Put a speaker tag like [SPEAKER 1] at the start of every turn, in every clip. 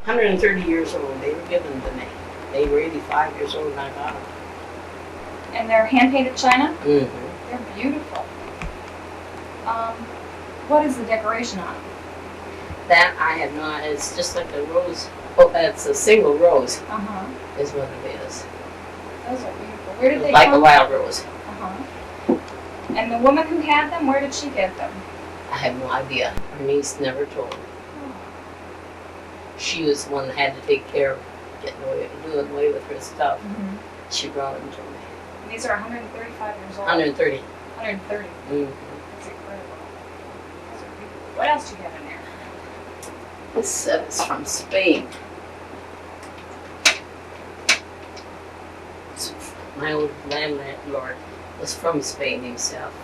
[SPEAKER 1] 130 years old. They were given to me. They were 85 years old when I got them.
[SPEAKER 2] And they're hand-painted china?
[SPEAKER 1] Mm-hmm.
[SPEAKER 2] They're beautiful. What is the decoration on them?
[SPEAKER 1] That I have not. It's just like a rose. Oh, it's a single rose
[SPEAKER 2] Uh-huh.
[SPEAKER 1] is what it is.
[SPEAKER 2] Those are beautiful. Where did they
[SPEAKER 1] Like
[SPEAKER 2] come
[SPEAKER 1] a wild rose.
[SPEAKER 2] Uh-huh. And the woman who had them, where did she get them?
[SPEAKER 1] I have no idea. Her niece never told me. She was the one that had to take care of doing away with her stuff.
[SPEAKER 2] Mm-hmm.
[SPEAKER 1] She brought them to me.
[SPEAKER 2] And these are 135 years old.
[SPEAKER 1] 130.
[SPEAKER 2] 130.
[SPEAKER 1] Mm-hmm.
[SPEAKER 2] That's incredible. Those are beautiful. What else do you have in there?
[SPEAKER 1] This set is from Spain. My old landlord was from Spain himself,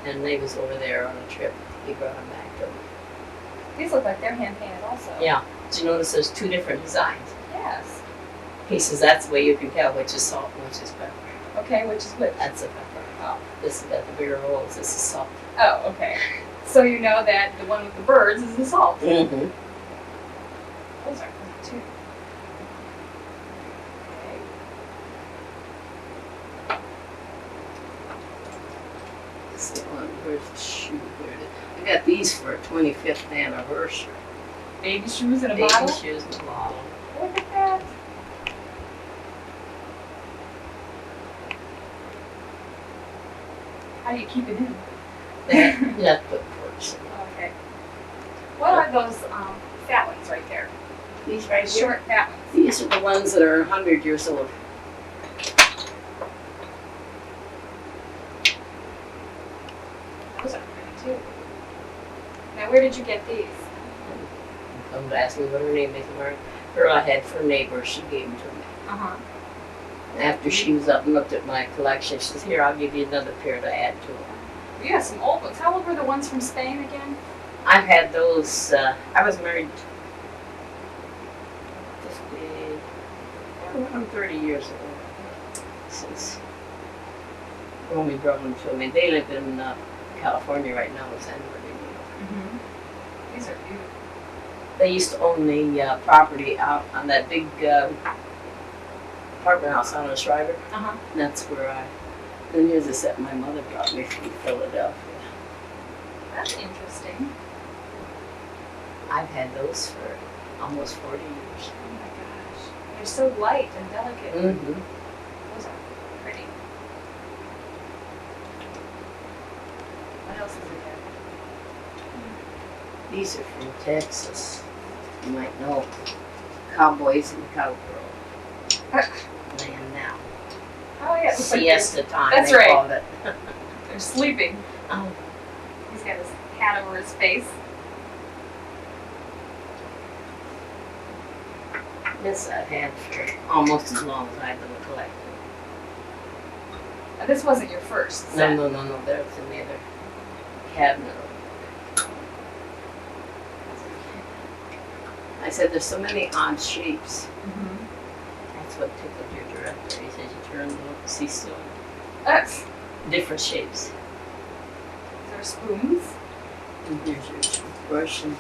[SPEAKER 1] and they was over there on a trip. He brought them back to me.
[SPEAKER 2] These look like they're hand-painted also.
[SPEAKER 1] Yeah. Did you notice there's two different designs?
[SPEAKER 2] Yes.
[SPEAKER 1] He says that's the way you can tell which is salt and which is pepper.
[SPEAKER 2] Okay, which is which?
[SPEAKER 1] That's the pepper. Oh, this has got the bigger rolls. This is salt.
[SPEAKER 2] Oh, okay. So you know that the one with the birds is the salt.
[SPEAKER 1] Mm-hmm.
[SPEAKER 2] Those are good too. Okay.
[SPEAKER 1] This is one. Where's the shoe? Where did I got these for a 25th anniversary.
[SPEAKER 2] Baby shoes in a
[SPEAKER 1] Baby
[SPEAKER 2] bottle?
[SPEAKER 1] shoes in a bottle.
[SPEAKER 2] Look at that. How do you keep it in?
[SPEAKER 1] You have to put corks in.
[SPEAKER 2] Okay. What are those fat ones right there?
[SPEAKER 1] These right here?
[SPEAKER 2] Short fat ones.
[SPEAKER 1] These are the ones that are 100 years old.
[SPEAKER 2] Those are pretty too. Now where did you get these?
[SPEAKER 1] Come to ask me what her name is. Her I had for neighbor. She gave them to me.
[SPEAKER 2] Uh-huh.
[SPEAKER 1] After she was up and looked at my collection, she says, "Here, I'll give you another pair to add to them."
[SPEAKER 2] You have some old ones. How old were the ones from Spain again?
[SPEAKER 1] I've had those. I was married 30 years ago since Romy brought them to me. They live in California right now, in San Bernardino.
[SPEAKER 2] Mm-hmm. These are beautiful.
[SPEAKER 1] They used to own the property out on that big apartment house on the Shriver.
[SPEAKER 2] Uh-huh.
[SPEAKER 1] And that's where and here's a set my mother brought me from Philadelphia.
[SPEAKER 2] That's interesting.
[SPEAKER 1] I've had those for almost 40 years.
[SPEAKER 2] Oh my gosh. They're so light and delicate.
[SPEAKER 1] Mm-hmm.
[SPEAKER 2] Those are pretty. What else is it there?
[SPEAKER 1] These are from Texas. You might know. Cowboys and cowgirl. Laying down.
[SPEAKER 2] Oh yeah. It's like
[SPEAKER 1] Siesta time,
[SPEAKER 2] That's
[SPEAKER 1] they
[SPEAKER 2] right.
[SPEAKER 1] called it.
[SPEAKER 2] they're sleeping.
[SPEAKER 1] Oh,
[SPEAKER 2] He's got his hat over his face.
[SPEAKER 1] this I've had for almost as long as I've been collecting.
[SPEAKER 2] Now, this wasn't your first set.
[SPEAKER 1] No. There's in the other cabinet. I said there's so many odd shapes.
[SPEAKER 2] Mm-hmm.
[SPEAKER 1] That's what tickled your director. He says you turn and look, see still
[SPEAKER 2] That's,
[SPEAKER 1] different shapes.
[SPEAKER 2] these are spoons.
[SPEAKER 1] And here's your toothbrush and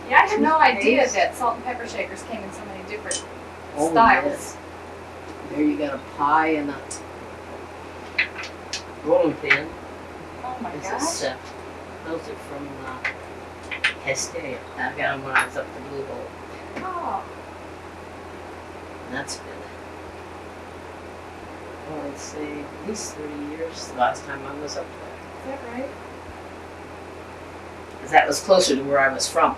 [SPEAKER 2] Yeah, I had no idea
[SPEAKER 1] Toothpaste.
[SPEAKER 2] that salt and pepper shakers came in so many different
[SPEAKER 1] oh,
[SPEAKER 2] styles.
[SPEAKER 1] yes. There you got a pie and a rolling pin.
[SPEAKER 2] Oh my
[SPEAKER 1] It's a
[SPEAKER 2] gosh.
[SPEAKER 1] set. Those are from Hestia. I got them when I was up the Blue Hole.
[SPEAKER 2] Oh,
[SPEAKER 1] And that's good. Well, I'd say at least 30 years the last time I was up there.
[SPEAKER 2] is that right?
[SPEAKER 1] Because that was closer to where I was from.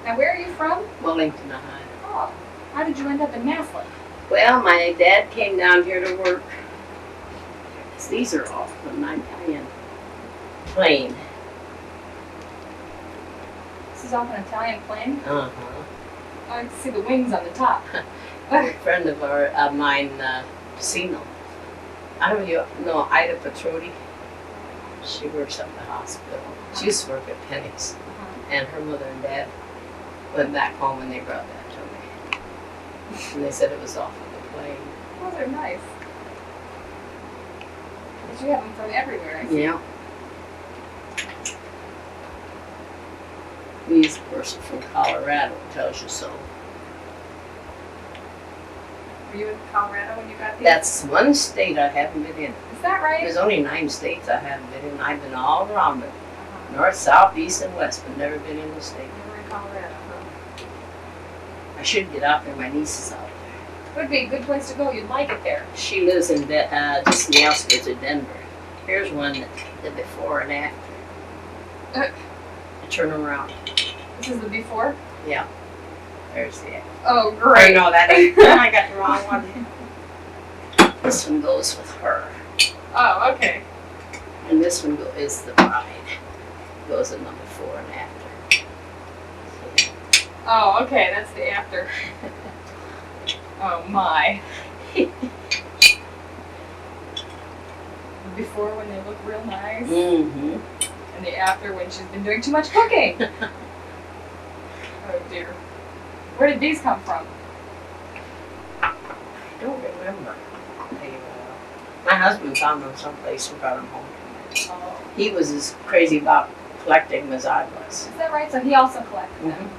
[SPEAKER 2] Now, where are you from?
[SPEAKER 1] Wellington, Ohio.
[SPEAKER 2] Oh, how did you end up in Massillon?
[SPEAKER 1] Well, my dad came down here to work. These are all from my Italian plane.
[SPEAKER 2] This is off an Italian plane.
[SPEAKER 1] Uh-huh.
[SPEAKER 2] Oh, I can see the wings on the top.
[SPEAKER 1] A friend of mine, Massillon. I don't know Ida Petrodi. She works up at the hospital. She used to work at Penny's. And her mother and dad went back home and they brought that to me. And they said it was off of the plane.
[SPEAKER 2] Those are nice. But you have them from everywhere, I see.
[SPEAKER 1] Yeah. These, of course, are from Colorado. It tells you so.
[SPEAKER 2] Were you in Colorado when you got these?
[SPEAKER 1] That's one state I haven't been in.
[SPEAKER 2] Is that right?
[SPEAKER 1] There's only 9 states I haven't been in. I've been all around it.
[SPEAKER 2] Uh-huh.
[SPEAKER 1] North, south, east, and west, but never been in the state.
[SPEAKER 2] You were in Colorado, huh?
[SPEAKER 1] I should get out there. My niece is out there.
[SPEAKER 2] Would be a good place to go. You'd like it there.
[SPEAKER 1] She lives in just in the outskirts of Denver. Here's one the before and after. Turn around.
[SPEAKER 2] This is the before?
[SPEAKER 1] Yeah. There's the after.
[SPEAKER 2] Oh,
[SPEAKER 1] I
[SPEAKER 2] great.
[SPEAKER 1] know that. I got the wrong one. This one goes with her.
[SPEAKER 2] Oh, okay.
[SPEAKER 1] And this one is the bride. Goes in the before and after.
[SPEAKER 2] Oh, okay. That's the after. Oh, my. Before when they look real nice.
[SPEAKER 1] Mm-hmm.
[SPEAKER 2] And the after when she's been doing too much cooking. Oh, dear. Where did these come from?
[SPEAKER 1] I don't remember. My husband found them someplace and brought them home.
[SPEAKER 2] Oh.
[SPEAKER 1] He was as crazy about collecting them as I was.
[SPEAKER 2] Is that right? So he also collected them.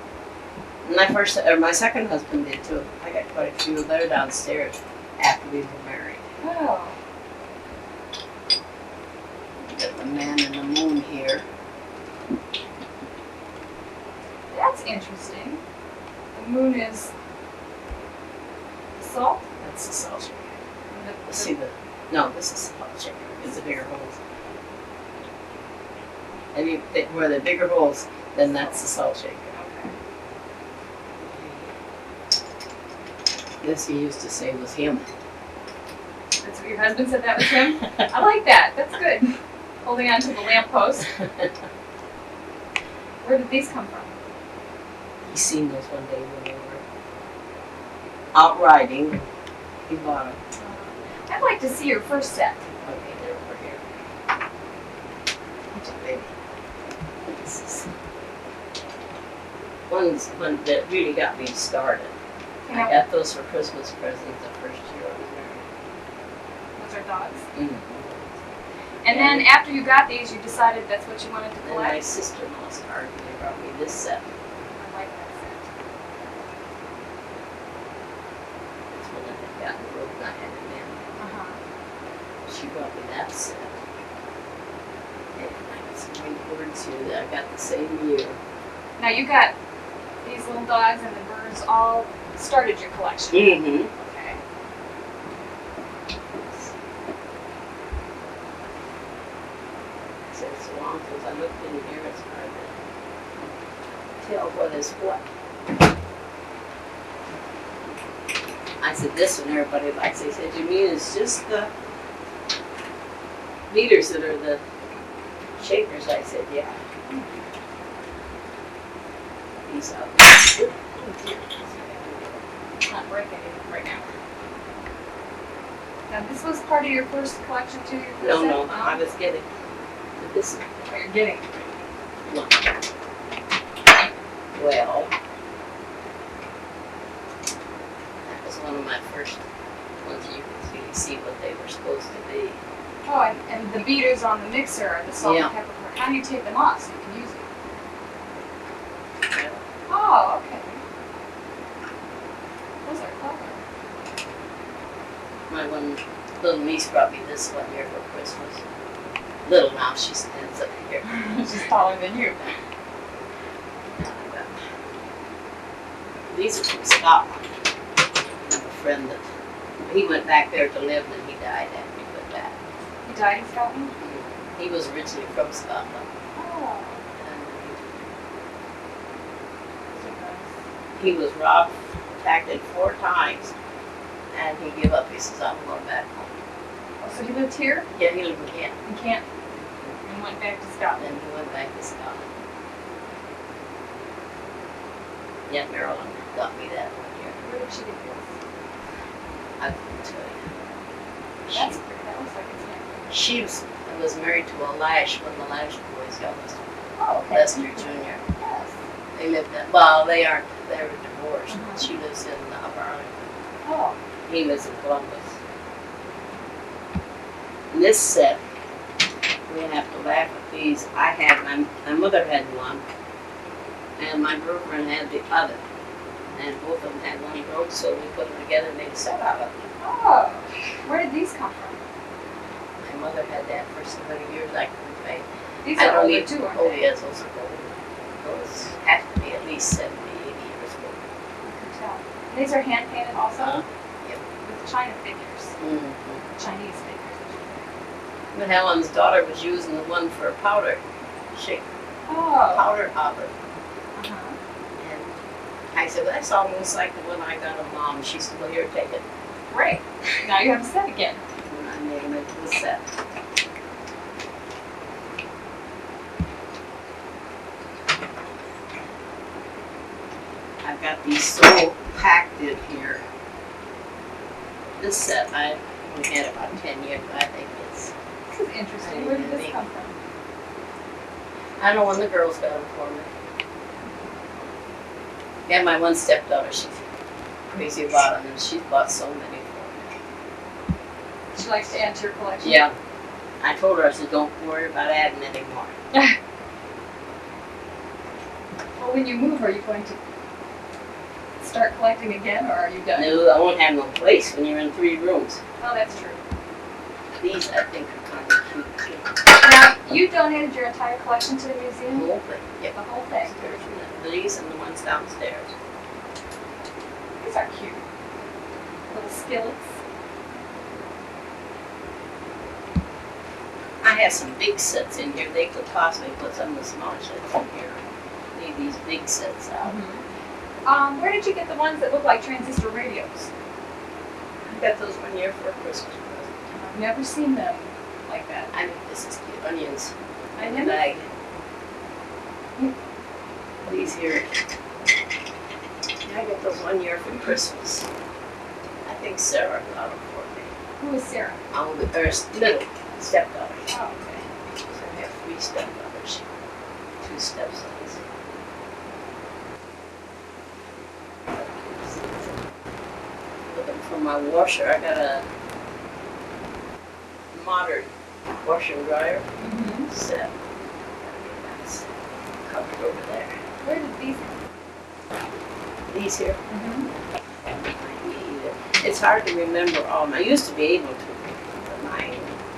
[SPEAKER 1] And my second husband did too. I got quite a few there downstairs after we were married.
[SPEAKER 2] Oh.
[SPEAKER 1] Got the man in the moon here.
[SPEAKER 2] That's interesting. The moon is salt?
[SPEAKER 1] That's the salt shaker.
[SPEAKER 2] The-
[SPEAKER 1] See no, this is the salt shaker. It's the bigger holes. And where the bigger holes, then that's the salt shaker.
[SPEAKER 2] Okay.
[SPEAKER 1] This he used to say was him.
[SPEAKER 2] That's what your husband said that was him? I like that. That's good. Holding on to the lamppost. Where did these come from?
[SPEAKER 1] He seen those one day when they were out riding. He bought them.
[SPEAKER 2] I'd like to see your first set.
[SPEAKER 1] Okay, they're over here. It's a baby. This is one that really got me started.
[SPEAKER 2] You
[SPEAKER 1] I
[SPEAKER 2] know,
[SPEAKER 1] got those for Christmas presents the first year I was
[SPEAKER 2] those are dogs.
[SPEAKER 1] married.
[SPEAKER 2] And then after you got these, you decided that's what you wanted to
[SPEAKER 1] And my
[SPEAKER 2] collect?
[SPEAKER 1] sister-in-law's card, they brought me this set.
[SPEAKER 2] I like that
[SPEAKER 1] It's one that I got in the road and I had it in.
[SPEAKER 2] set. Uh-huh.
[SPEAKER 1] She brought me that set. And I got some great birds here that I got the same year.
[SPEAKER 2] Now you got these little dogs and the birds all started your collection.
[SPEAKER 1] Mm-hmm.
[SPEAKER 2] Okay.
[SPEAKER 1] So long since I looked in here, it's hard to tell what is what. I said, this one everybody likes. They said, you mean it's just the meters that are the shakers? I said, yeah. These out.
[SPEAKER 2] It's not breaking anything right now. Now this was part of your first collection too? Your first
[SPEAKER 1] No,
[SPEAKER 2] set?
[SPEAKER 1] no, I was getting this one.
[SPEAKER 2] Oh, you're getting.
[SPEAKER 1] Look. Well, that was one of my first ones. You can see what they were supposed to be.
[SPEAKER 2] Oh, and the beaters on the mixer are the salt
[SPEAKER 1] Yeah.
[SPEAKER 2] and pepper. How do you take them off so you can use them?
[SPEAKER 1] Well,
[SPEAKER 2] Oh, okay. Those are clever.
[SPEAKER 1] my one little niece brought me this one year for Christmas. Little now, she stands up here.
[SPEAKER 2] She's taller than you.
[SPEAKER 1] These are from Scotland. I have a friend that he went back there to live, and he died after he went back.
[SPEAKER 2] You died in Scotland?
[SPEAKER 1] He was originally from Scotland.
[SPEAKER 2] Oh.
[SPEAKER 1] And
[SPEAKER 2] Those are nice.
[SPEAKER 1] he was robbed, attacked 4 times, and he gave up. He says, I'm going back home.
[SPEAKER 2] Oh, so he lived here?
[SPEAKER 1] Yeah, he lived in Canada.
[SPEAKER 2] In Kent? And went back to Scotland?
[SPEAKER 1] Then he went back to Scotland. Yeah, Marilyn got me that one year.
[SPEAKER 2] Where did she get this?
[SPEAKER 1] I couldn't tell you.
[SPEAKER 2] That's pretty. That looks like it's nice.
[SPEAKER 1] She was married to a Lash, one of the Lash boys, youngest,
[SPEAKER 2] Oh, okay.
[SPEAKER 1] Lester Jr.
[SPEAKER 2] Yes.
[SPEAKER 1] They lived in, well, they aren't, they were divorced.
[SPEAKER 2] Mhm.
[SPEAKER 1] She lives in Arlington.
[SPEAKER 2] Oh.
[SPEAKER 1] He lives in Columbus. And this set, we have to laugh at these. I had, my mother had one, and my girlfriend had the other. and both of them had one broke, so we put them together and made a set out of them.
[SPEAKER 2] Oh, where did these come from?
[SPEAKER 1] My mother had that for so many years I couldn't pay.
[SPEAKER 2] These
[SPEAKER 1] I
[SPEAKER 2] are
[SPEAKER 1] don't
[SPEAKER 2] older
[SPEAKER 1] need
[SPEAKER 2] too, aren't
[SPEAKER 1] oh,
[SPEAKER 2] they?
[SPEAKER 1] yes, those are old. Those have to be at least 70, 80 years old.
[SPEAKER 2] I can tell. And these are hand painted also?
[SPEAKER 1] Yep.
[SPEAKER 2] With China figures.
[SPEAKER 1] Mm-hmm.
[SPEAKER 2] Chinese figures, I should say.
[SPEAKER 1] But Helen's daughter was using the one for powder.
[SPEAKER 2] Oh.
[SPEAKER 1] Powder powder.
[SPEAKER 2] Uh-huh.
[SPEAKER 1] And I said, well, that's almost like the one I got of Mom. She said, well, here, take it.
[SPEAKER 2] Great. Now you have a set again.
[SPEAKER 1] And I made them into the set. I've got these so packed in here. This set, I only had about 10 years, but I think it's,
[SPEAKER 2] This is interesting. Where did this come from?
[SPEAKER 1] I don't know when the girls got them for me. Yeah, my one stepdaughter, she's crazy about them, and she's bought so many for me.
[SPEAKER 2] She likes to add to your collection?
[SPEAKER 1] Yeah. I told her, I said, don't worry about adding anymore.
[SPEAKER 2] Well, when you move, are you going to start collecting again, or are you done?
[SPEAKER 1] No, I won't have no place when you're in 3 rooms.
[SPEAKER 2] Oh, that's true.
[SPEAKER 1] These, I think, are kind of cute, too.
[SPEAKER 2] Now, you donated your entire collection to the
[SPEAKER 1] The
[SPEAKER 2] museum?
[SPEAKER 1] whole thing. Yep.
[SPEAKER 2] The whole thing?
[SPEAKER 1] Upstairs and these and the ones downstairs.
[SPEAKER 2] These are cute. Little skillets.
[SPEAKER 1] I have some big sets in here. They could possibly put some of the smaller sets in here. Leave these big sets out.
[SPEAKER 2] Where did you get the ones that look like transistor radios?
[SPEAKER 1] I got those one year for a Christmas present.
[SPEAKER 2] I've never seen them like that.
[SPEAKER 1] I think this is cute. Onions.
[SPEAKER 2] I
[SPEAKER 1] in
[SPEAKER 2] never-
[SPEAKER 1] the bag. These here. I got those one year for Christmas. I think Sarah got them for me.
[SPEAKER 2] Who is Sarah?
[SPEAKER 1] Oh, the middle stepdaughter.
[SPEAKER 2] Oh, okay.
[SPEAKER 1] So I have 3 stepdaughters, 2 stepsons. Looking for my washer. I got a modern washer and dryer set. That's covered over there.
[SPEAKER 2] Where did these
[SPEAKER 1] These here. It's hard to remember all. I used to be able to, but mine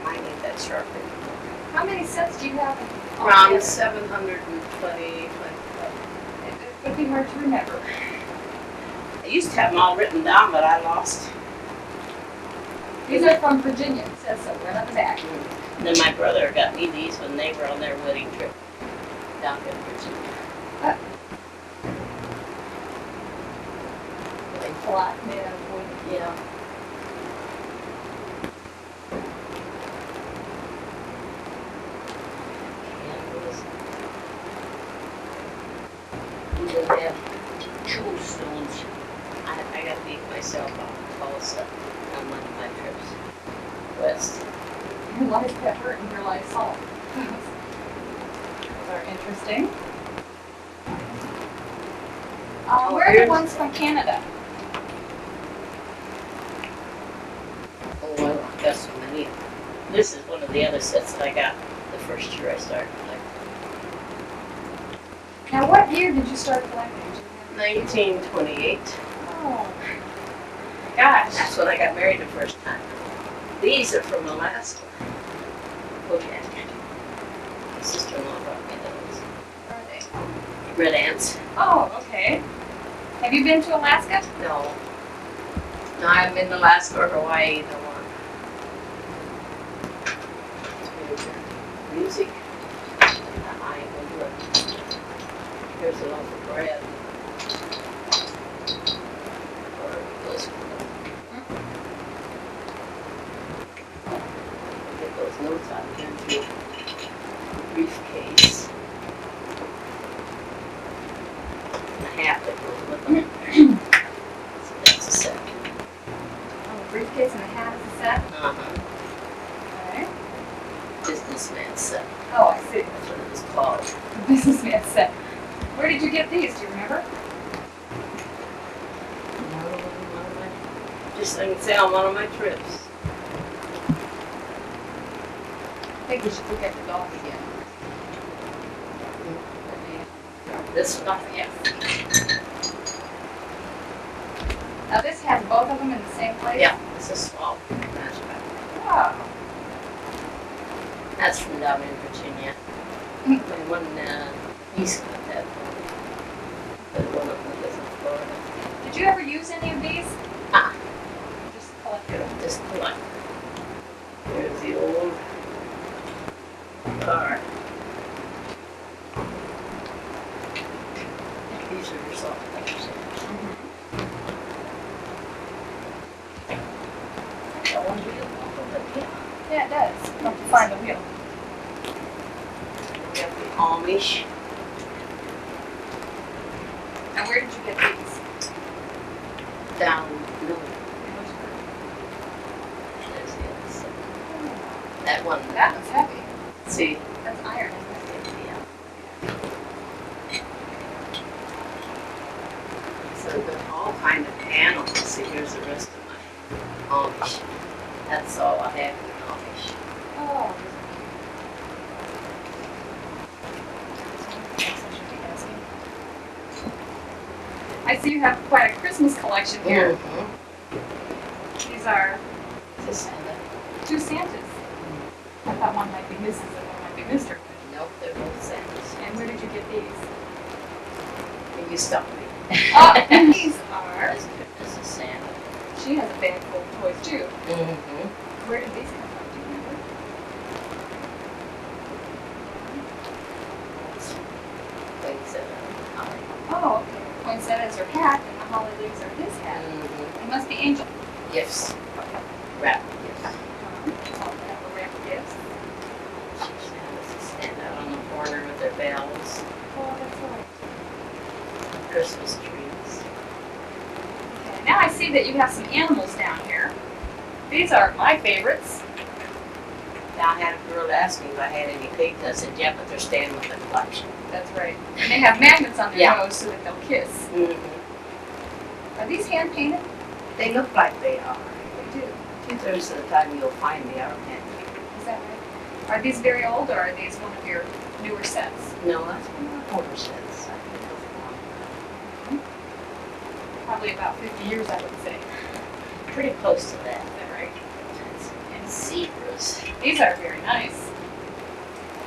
[SPEAKER 1] ain't that sharp anymore.
[SPEAKER 2] How many sets do you have?
[SPEAKER 1] Around
[SPEAKER 2] altogether?
[SPEAKER 1] 720, 25.
[SPEAKER 2] It would be hard to remember.
[SPEAKER 1] I used to have them all written down, but I lost.
[SPEAKER 2] These are from Virginia. It says so right on the back.
[SPEAKER 1] And then my brother got me these when they were on their wedding trip down in Virginia.
[SPEAKER 2] Flat made out of wood.
[SPEAKER 1] Yeah. Candles. We will have tombstones. I got these myself on Tulsa on one of my trips west.
[SPEAKER 2] Here lies pepper and here lies salt. Those are interesting. Where are the
[SPEAKER 1] here's-
[SPEAKER 2] ones from Canada?
[SPEAKER 1] Oh, well, I got so many. This is one of the other sets that I got the first year I started collecting.
[SPEAKER 2] Now, what year did you start collecting?
[SPEAKER 1] 1928.
[SPEAKER 2] Oh, gosh.
[SPEAKER 1] That's when I got married the first time. These are from Alaska. Look at it. My sister-in-law brought me those.
[SPEAKER 2] Where are they?
[SPEAKER 1] Red ants.
[SPEAKER 2] Oh, okay. Have you been to Alaska?
[SPEAKER 1] No. No, I haven't been to Alaska or Hawaii either one. Music. I ain't gonna do it. Here's a loaf of bread. Or those. Get those notes out of here into a briefcase. And a hat that goes with them. So that's a set.
[SPEAKER 2] Oh, a briefcase and a hat is a set.
[SPEAKER 1] Uh-huh.
[SPEAKER 2] Okay.
[SPEAKER 1] Businessman set.
[SPEAKER 2] Oh, I see.
[SPEAKER 1] That's what it was called.
[SPEAKER 2] The businessman set. Where did you get these? Do you remember?
[SPEAKER 1] Just like I can say on one of my trips.
[SPEAKER 2] I think we should look at the dog again.
[SPEAKER 1] This stuff,
[SPEAKER 2] Yes. Now this has both of them in the same place?
[SPEAKER 1] Yeah, it's a small matchback.
[SPEAKER 2] Wow.
[SPEAKER 1] That's from down in Virginia. My one niece got that one. But one of them lives in Florida.
[SPEAKER 2] Did you ever use any of these? Just collected them.
[SPEAKER 1] Just collect. There's the old car. These are your salt pepper That one wheel, but yeah.
[SPEAKER 2] Yeah, it does. You have to find the wheel.
[SPEAKER 1] We have the Amish.
[SPEAKER 2] And where did you get these?
[SPEAKER 1] Down, no, there's the other side. That one,
[SPEAKER 2] That one's heavy.
[SPEAKER 1] see,
[SPEAKER 2] That's iron, isn't
[SPEAKER 1] yeah. So there are all kind of animals. See, here's the rest of my Amish. That's all I have in Amish.
[SPEAKER 2] it? Oh. I see you have quite a Christmas collection here. These are
[SPEAKER 1] This and that.
[SPEAKER 2] two Santas. I thought one might be Mrs. and one might be Mr.
[SPEAKER 1] Nope, they're both Santas.
[SPEAKER 2] And where did you get these?
[SPEAKER 1] And you stuck me.
[SPEAKER 2] Oh, and these are.
[SPEAKER 1] This is Santa.
[SPEAKER 2] She has a bag full of toys too.
[SPEAKER 1] Mm-hmm.
[SPEAKER 2] Where did these come from? Do you remember? Oh, okay. Poinsettias are hat, and the holidays are his hat. It must be angel.
[SPEAKER 1] Gifts. Wrap gifts.
[SPEAKER 2] Wrap gifts.
[SPEAKER 1] Santas stand out on the corner with their bells.
[SPEAKER 2] Oh, that's right.
[SPEAKER 1] Christmas trees.
[SPEAKER 2] Okay, now I see that you have some animals down here. These are my favorites.
[SPEAKER 1] Now I had a girl ask me if I had any pigs. I said, yeah, but they're staying with the collection.
[SPEAKER 2] That's right. And they have magnets on their
[SPEAKER 1] Yeah.
[SPEAKER 2] nose so that they'll kiss.
[SPEAKER 1] Mm-hmm.
[SPEAKER 2] Are these hand painted?
[SPEAKER 1] They look like they are.
[SPEAKER 2] They do.
[SPEAKER 1] 2/3 of the time you'll find they are handmade.
[SPEAKER 2] Is that right? Are these very old or are these one of your newer sets?
[SPEAKER 1] No, that's one of my older sets. I think those
[SPEAKER 2] Probably about 50 years, I would say.
[SPEAKER 1] are pretty close to that.
[SPEAKER 2] Is that right?
[SPEAKER 1] And zebras.
[SPEAKER 2] These are very nice.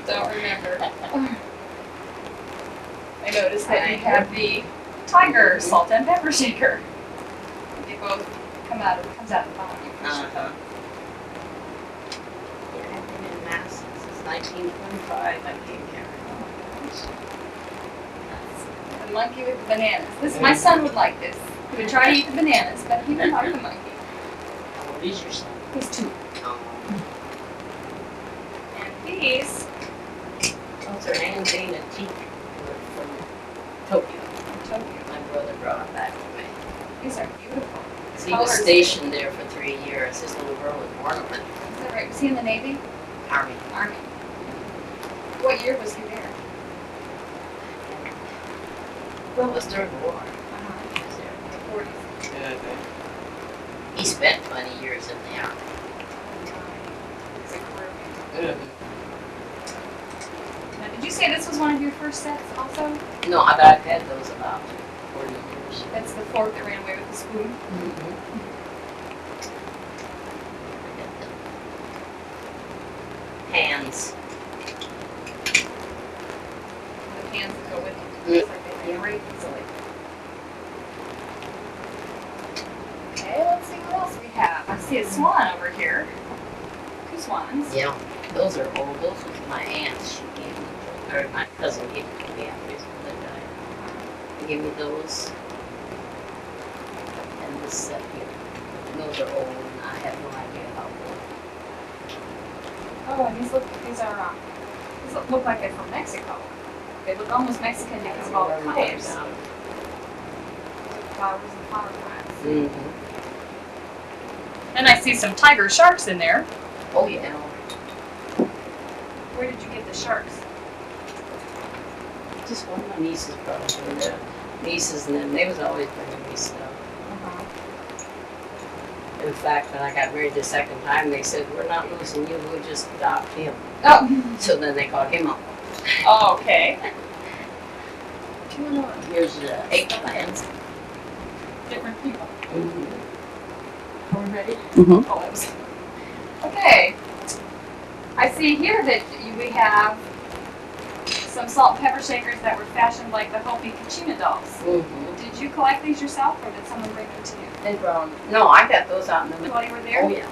[SPEAKER 2] Don't remember. I noticed that you have the tiger salt and pepper shaker. They both comes out of the bottom.
[SPEAKER 1] Uh-huh. Yeah, I've been in Mass since 1925. I came here.
[SPEAKER 2] The monkey with the bananas. My son would like this. He would try to eat the bananas, but he would like the monkey.
[SPEAKER 1] How old is your son?
[SPEAKER 2] He's 2.
[SPEAKER 1] Oh.
[SPEAKER 2] And these
[SPEAKER 1] Those are handmade antique from Tokyo.
[SPEAKER 2] from Tokyo.
[SPEAKER 1] My brother brought them back to me.
[SPEAKER 2] These are beautiful.
[SPEAKER 1] So he was stationed there for 3 years. His little girl was born in the
[SPEAKER 2] Is that right? Was he in the Navy?
[SPEAKER 1] Army.
[SPEAKER 2] Army. What year was he there?
[SPEAKER 1] Well, it was during the war.
[SPEAKER 2] Uh-huh.
[SPEAKER 1] He was there.
[SPEAKER 2] The 40s.
[SPEAKER 1] He spent 20 years in the Army.
[SPEAKER 2] He's a career man.
[SPEAKER 1] Mm-hmm.
[SPEAKER 2] Now, did you say this was one of your first sets also?
[SPEAKER 1] No, but I've had those about 40 years.
[SPEAKER 2] That's the fork that ran away with the spoon.
[SPEAKER 1] Mm-hmm. Hands.
[SPEAKER 2] The hands that go with it.
[SPEAKER 1] Yeah.
[SPEAKER 2] It's like they break easily. Okay, let's see what else we have. I see a swan over here. 2 swans.
[SPEAKER 1] Yeah, those are old. Those was my aunt's. She gave me, or my cousin gave me to me after his mother died. They gave me those. And this set here. And those are old, and I have no idea how old.
[SPEAKER 2] Oh, and these look like they're from Mexico. They look almost Mexican because of all the colors. Flowers and flower plants.
[SPEAKER 1] Mm-hmm.
[SPEAKER 2] And I see some tiger sharks in there.
[SPEAKER 1] Oh, yeah.
[SPEAKER 2] Where did you get the sharks?
[SPEAKER 1] Just one of my nieces brought them. The nieces and them, they was always bringing me stuff. In fact, when I got married the second time, they said, we're not losing you, we'll just adopt him.
[SPEAKER 2] Oh.
[SPEAKER 1] So then they called him up.
[SPEAKER 2] Oh, okay.
[SPEAKER 1] Here's the eggplants.
[SPEAKER 2] different people.
[SPEAKER 1] Mm-hmm.
[SPEAKER 2] Are we ready?
[SPEAKER 3] Mhm.
[SPEAKER 2] Oh, that was. Okay. I see here that we have some salt and pepper shakers that were fashioned like the Hopi Kachina dolls.
[SPEAKER 1] Mm-hmm.
[SPEAKER 2] Did you collect these yourself, or did someone bring them to you
[SPEAKER 1] No, I got those out in the middle.
[SPEAKER 2] while you were there?
[SPEAKER 1] Oh, yeah.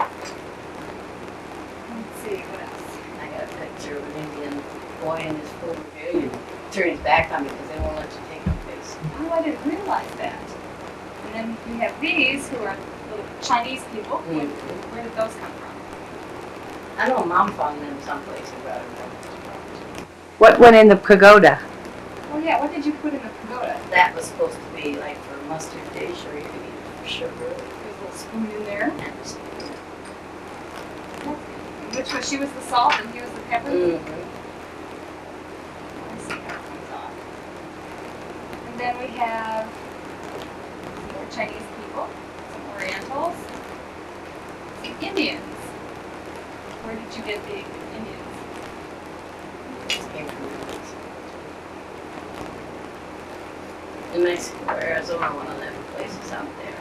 [SPEAKER 2] Let's see, what else?
[SPEAKER 1] I got a picture of an Indian boy in his full regalia. Turn his back on me because they won't let you take your face.
[SPEAKER 2] Oh, I didn't realize that. And then we have these, who are little Chinese people.
[SPEAKER 1] Mhm.
[SPEAKER 2] Where did those come from?
[SPEAKER 1] I know Mom found them someplace and brought them.
[SPEAKER 3] What went in the pagoda?
[SPEAKER 2] Oh yeah, what did you put in the pagoda?
[SPEAKER 1] That was supposed to be like for mustard dish, or you could eat it for sugar.
[SPEAKER 2] There's a little spoon in there. Which was, she was the salt and he was the pepper?
[SPEAKER 1] Mm-hmm.
[SPEAKER 2] Let's see how it comes off. And then we have some more Chinese people, some Orientals, some Indians. Where did you get the Indians?
[SPEAKER 1] Came from New Mexico or Arizona, one of them places out there.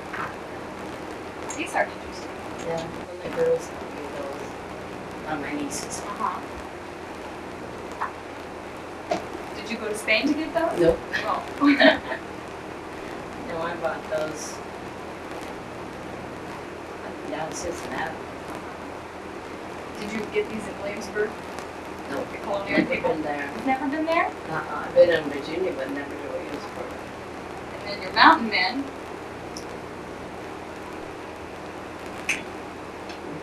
[SPEAKER 2] These are interesting.
[SPEAKER 1] Yeah, when the girls got me those. One of my nieces.
[SPEAKER 2] Uh-huh. Did you go to Spain to get those?
[SPEAKER 1] Nope.
[SPEAKER 2] Oh.
[SPEAKER 1] No, I bought those down in Cincinnati.
[SPEAKER 2] Did you get these in Williamsburg?
[SPEAKER 1] Nope.
[SPEAKER 2] The colonial
[SPEAKER 1] Never
[SPEAKER 2] people?
[SPEAKER 1] been there.
[SPEAKER 2] You've never been there?
[SPEAKER 1] I've been in Virginia, but never to Williamsburg.
[SPEAKER 2] And then your mountain men.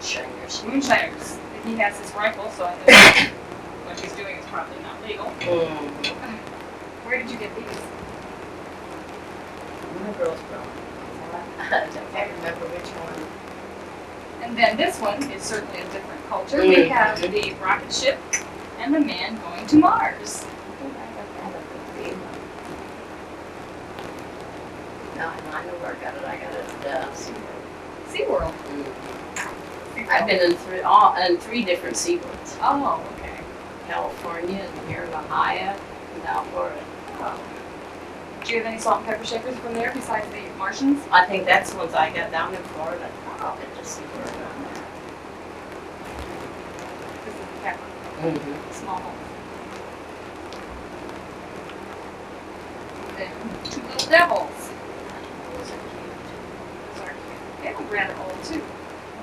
[SPEAKER 1] Shiners.
[SPEAKER 2] Moonshiners. He has his rifle, so I know what he's doing is probably not legal. Where did you get these?
[SPEAKER 1] My girls brought them. I can't remember which one.
[SPEAKER 2] And then this one is certainly a different culture. We have the rocket ship and the man going to Mars.
[SPEAKER 1] No, I know where I got it. I got it at SeaWorld.
[SPEAKER 2] SeaWorld.
[SPEAKER 1] I've been in three different SeaWorlds.
[SPEAKER 2] Oh, okay.
[SPEAKER 1] California, and here in Ohio, and now Florida.
[SPEAKER 2] Oh. Do you have any salt and pepper shakers from there besides the Martians?
[SPEAKER 1] I think that's the ones I got down in Florida. I'll get to SeaWorld down there.
[SPEAKER 2] This is the pepper.
[SPEAKER 1] Mm-hmm.
[SPEAKER 2] Small hole. And then 2 little devils.
[SPEAKER 1] Those are cute.
[SPEAKER 2] Those are cute. They look rather old too.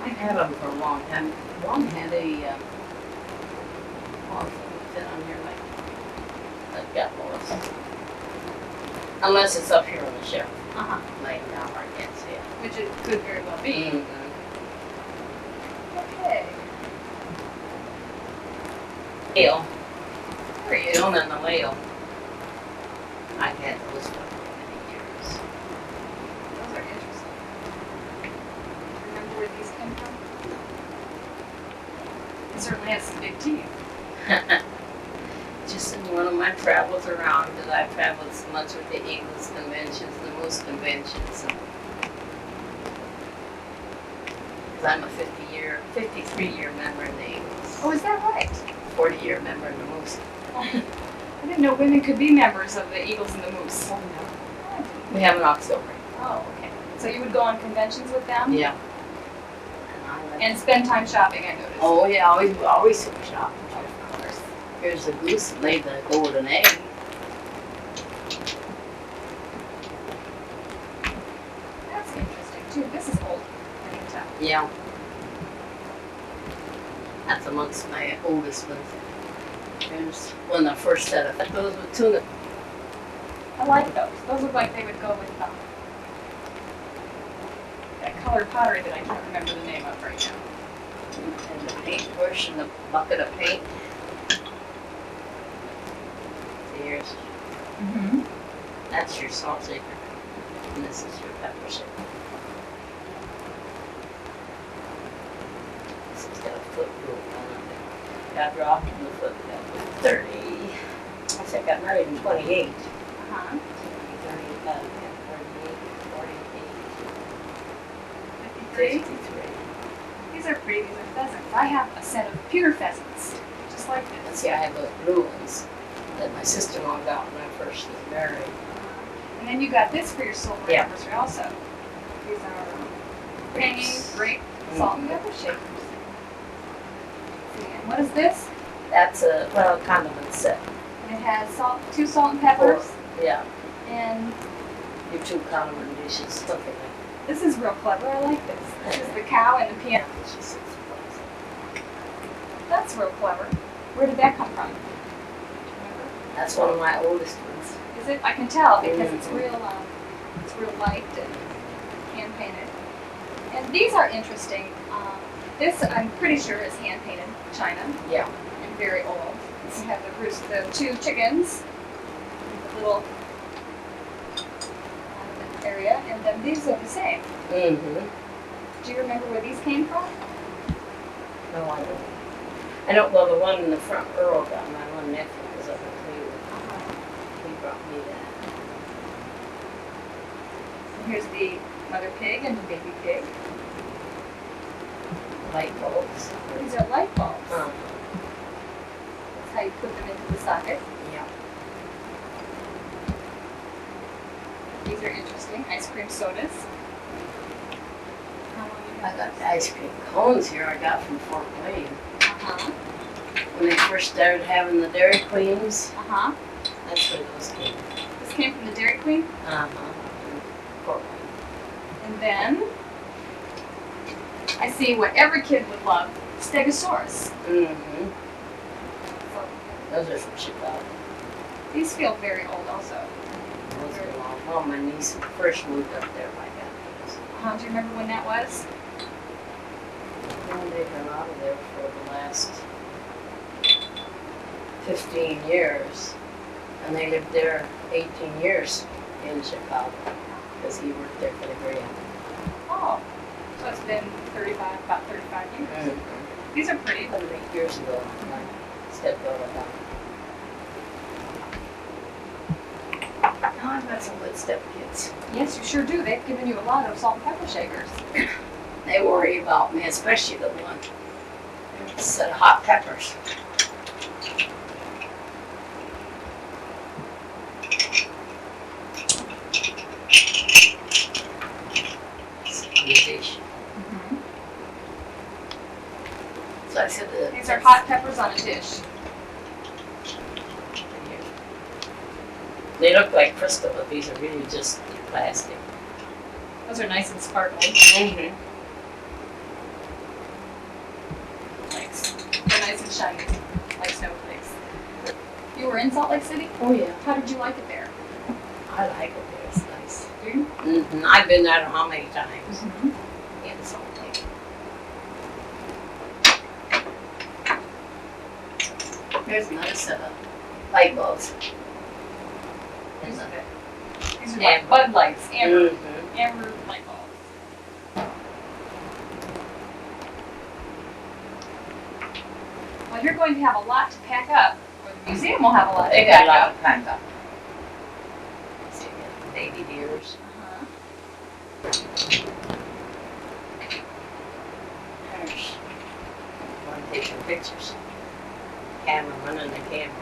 [SPEAKER 1] I've had them for a long time. One had a, fit on here like got lost. Unless it's up here on the shelf,
[SPEAKER 2] Uh-huh.
[SPEAKER 1] laying down where I can't see it.
[SPEAKER 2] Which it could very well be.
[SPEAKER 1] Mm-hmm.
[SPEAKER 2] Okay.
[SPEAKER 1] Whale,
[SPEAKER 2] There he is.
[SPEAKER 1] Jonah and the whale. I've had those for many years.
[SPEAKER 2] Those are interesting. Remember where these came from? It certainly has some big teeth.
[SPEAKER 1] Just in one of my travels around, because I've traveled so much with the Eagles conventions, the Moose conventions. Because I'm a 53-year member in the Eagles,
[SPEAKER 2] Oh, is that right?
[SPEAKER 1] 40-year member in the Moose.
[SPEAKER 2] I didn't know women could be members of the Eagles and the Moose.
[SPEAKER 1] We have an October.
[SPEAKER 2] Oh, okay. So you would go on conventions with them?
[SPEAKER 1] Yeah.
[SPEAKER 2] And spend time shopping, I noticed.
[SPEAKER 1] Oh yeah, always super shop.
[SPEAKER 2] Of course.
[SPEAKER 1] Here's the goose that laid the golden egg.
[SPEAKER 2] That's interesting too. This is old. I can tell.
[SPEAKER 1] Yeah. That's amongst my oldest ones. There's one of the first set of those with tuna.
[SPEAKER 2] I like those. Those look like they would go with that colored pottery that I can't remember the name of right now.
[SPEAKER 1] And the paint brush and the bucket of paint. Here's,
[SPEAKER 2] Mm-hmm.
[SPEAKER 1] that's your salt shaker. And this is your pepper shaker. This has got a foot rule on it. Got dropped in the foot. Got 30. I said I got married in 28.
[SPEAKER 2] Uh-huh.
[SPEAKER 1] 38,
[SPEAKER 2] 53.
[SPEAKER 1] 53.
[SPEAKER 2] These are pretty. These are pheasants. I have a set of pure pheasants, just like
[SPEAKER 1] And
[SPEAKER 2] this.
[SPEAKER 1] see, I have those blue ones that my sister-in-law got when I first was married.
[SPEAKER 2] And then you got this for your silver
[SPEAKER 1] Yeah.
[SPEAKER 2] anniversary also. These are hanging grape salt and pepper shakers. And what is this?
[SPEAKER 1] That's a, well, condiment set.
[SPEAKER 2] And it has two salt and peppers.
[SPEAKER 1] Yeah,
[SPEAKER 2] And
[SPEAKER 1] your 2 condiment dishes, something like
[SPEAKER 2] this is real clever. I like this. This is the cow and the piano.
[SPEAKER 1] that. It's just sits place.
[SPEAKER 2] That's real clever. Where did that come from?
[SPEAKER 1] That's one of my oldest ones.
[SPEAKER 2] Is it? I can tell because it's real light and hand painted. And these are interesting. This I'm pretty sure is hand painted china
[SPEAKER 1] Yeah.
[SPEAKER 2] and very old. You have the 2 chickens, the little area, and then these are the same.
[SPEAKER 1] Mm-hmm.
[SPEAKER 2] Do you remember where these came from?
[SPEAKER 1] No, I don't. I don't, well, the one in the front Earl got, my one nephew was up in Cleveland. He brought me that.
[SPEAKER 2] And here's the mother pig and the baby pig.
[SPEAKER 1] Light bulbs.
[SPEAKER 2] These are light bulbs.
[SPEAKER 1] Uh-huh.
[SPEAKER 2] That's how you put them into the socket.
[SPEAKER 1] Yeah.
[SPEAKER 2] These are interesting. Ice cream sodas. How long you
[SPEAKER 1] I
[SPEAKER 2] have
[SPEAKER 1] got
[SPEAKER 2] those?
[SPEAKER 1] the ice cream cones here I got from Fort Wayne.
[SPEAKER 2] Uh-huh.
[SPEAKER 1] When they first started having the Dairy Queens,
[SPEAKER 2] Uh-huh.
[SPEAKER 1] that's where those came.
[SPEAKER 2] This came from the Dairy Queen.
[SPEAKER 1] Uh-huh. Fort Wayne.
[SPEAKER 2] And then I see what every kid would love, Stegosaurus.
[SPEAKER 1] Mm-hmm.
[SPEAKER 2] So
[SPEAKER 1] Those are from Chicago.
[SPEAKER 2] these feel very old also.
[SPEAKER 1] Those are long. Well, my niece first moved up there, I got those.
[SPEAKER 2] Do you remember when that was?
[SPEAKER 1] Well, they've been out of there for the last 15 years. And they lived there 18 years in Chicago because he worked there for the Graham.
[SPEAKER 2] Oh, so it's been about 35 years.
[SPEAKER 1] Mm-hmm.
[SPEAKER 2] These are pretty.
[SPEAKER 1] 8 years ago, my stepdaughter got them. Now I've got some good stepkids.
[SPEAKER 2] Yes, you sure do. They've given you a lot of salt and pepper shakers.
[SPEAKER 1] They worry about me, especially the one. A set of hot peppers. Dish. So I said that
[SPEAKER 2] These are hot peppers on a dish.
[SPEAKER 1] They look like crystal, but these are really just plastic.
[SPEAKER 2] Those are nice and sparkly.
[SPEAKER 1] Mm-hmm.
[SPEAKER 2] They're nice and shiny, like snowflakes. You were in Salt Lake City?
[SPEAKER 1] Oh yeah,
[SPEAKER 2] How did you like it there?
[SPEAKER 1] I like it there. It's nice.
[SPEAKER 2] Do you?
[SPEAKER 1] Mm-hmm. I've been there how many times in Salt Lake. Here's another set of light bulbs.
[SPEAKER 2] These are
[SPEAKER 1] Amber.
[SPEAKER 2] like Bud Lights, amber,
[SPEAKER 1] Mm-hmm.
[SPEAKER 2] amber light bulbs. Well, you're going to have a lot to pack up, or the museum will have a lot to
[SPEAKER 1] They got
[SPEAKER 2] pack
[SPEAKER 1] a lot
[SPEAKER 2] up.
[SPEAKER 1] of pack up. See, baby deers.
[SPEAKER 2] Uh-huh.
[SPEAKER 1] There's one taking pictures. Cameraman and the camera.